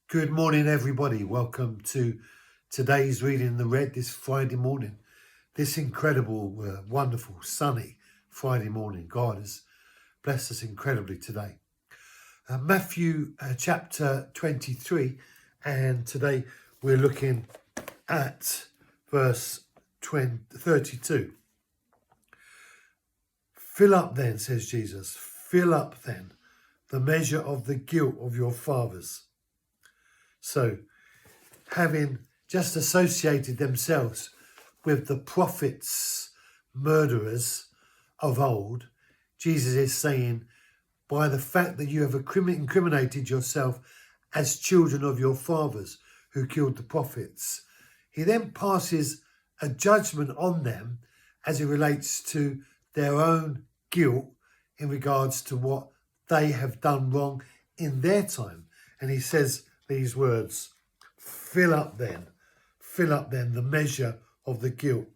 Good morning, everybody. Welcome to today's Reading the Red this Friday morning. This incredible, wonderful, sunny Friday morning. God has blessed us incredibly today. Matthew chapter 23, and today we're looking at verse 32. Fill up then, says Jesus, fill up then the measure of the guilt of your fathers. So, having just associated themselves with the prophets, murderers of old, Jesus is saying, by the fact that you have incriminated yourself as children of your fathers who killed the prophets, he then passes a judgment on them as it relates to their own guilt in regards to what they have done wrong in their time. And he says these words, fill up then the measure of the guilt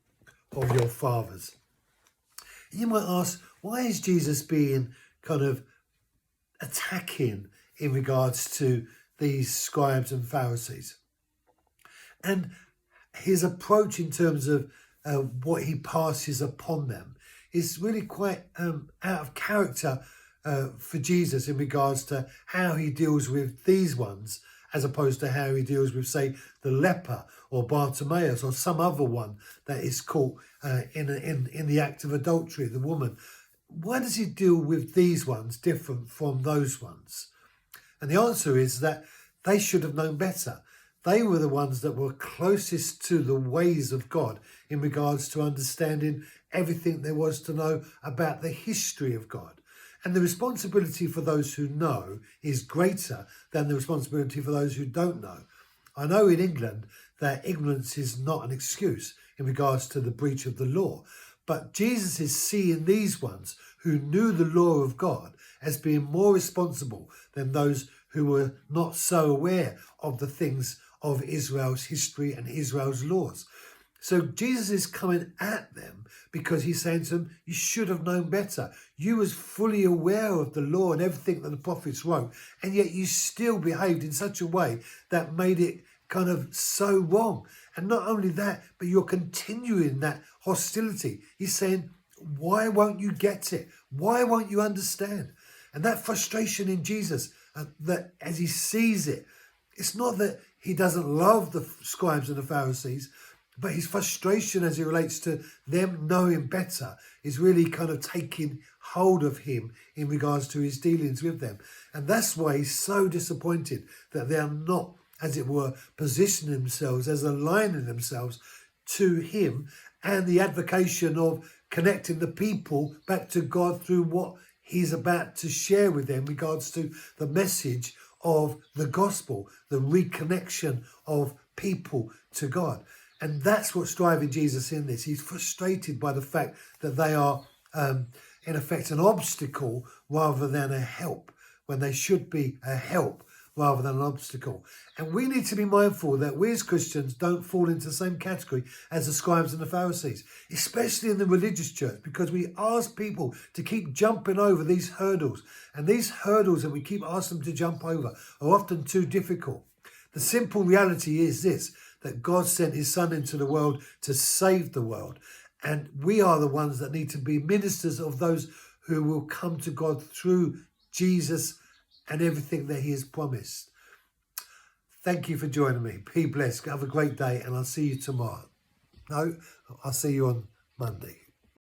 of your fathers. You might ask, why is Jesus being kind of attacking in regards to these scribes and Pharisees? And his approach in terms of what he passes upon them is really quite out of character for Jesus in regards to how he deals with these ones, as opposed to how he deals with, say, the leper or Bartimaeus or some other one that is caught in the act of adultery, the woman. Why does he deal with these ones different from those ones? And the answer is that they should have known better. They were the ones that were closest to the ways of God in regards to understanding everything there was to know about the history of God. And the responsibility for those who know is greater than the responsibility for those who don't know. I know in England that ignorance is not an excuse in regards to the breach of the law, but Jesus is seeing these ones who knew the law of God as being more responsible than those who were not so aware of the things of Israel's history and Israel's laws. So Jesus is coming at them because he's saying to them, you should have known better. You was fully aware of the law and everything that the prophets wrote, and yet you still behaved in such a way that made it kind of so wrong. And not only that, but you're continuing that hostility. He's saying, why won't you get it? Why won't you understand? And that frustration in Jesus, that as he sees it, it's not that he doesn't love the scribes and the Pharisees, but his frustration as it relates to them knowing better is really kind of taking hold of him in regards to his dealings with them. And that's why he's so disappointed that they are not, as it were, positioning themselves as aligning themselves to him and the advocation of connecting the people back to God through what he's about to share with them in regards to the message of the gospel, the reconnection of people to God. And that's what's driving Jesus in this. He's frustrated by the fact that they are, in effect, an obstacle rather than a help, when they should be a help rather than an obstacle. And we need to be mindful that we as Christians don't fall into the same category as the scribes and the Pharisees, especially in the religious church, because we ask people to keep jumping over these hurdles. And these hurdles that we keep asking them to jump over are often too difficult. The simple reality is this, that God sent his son into the world to save the world. And we are the ones that need to be ministers of those who will come to God through Jesus and everything that he has promised. Thank you for joining me. Be blessed. Have a great day, and I'll see you tomorrow. No, I'll see you on Monday.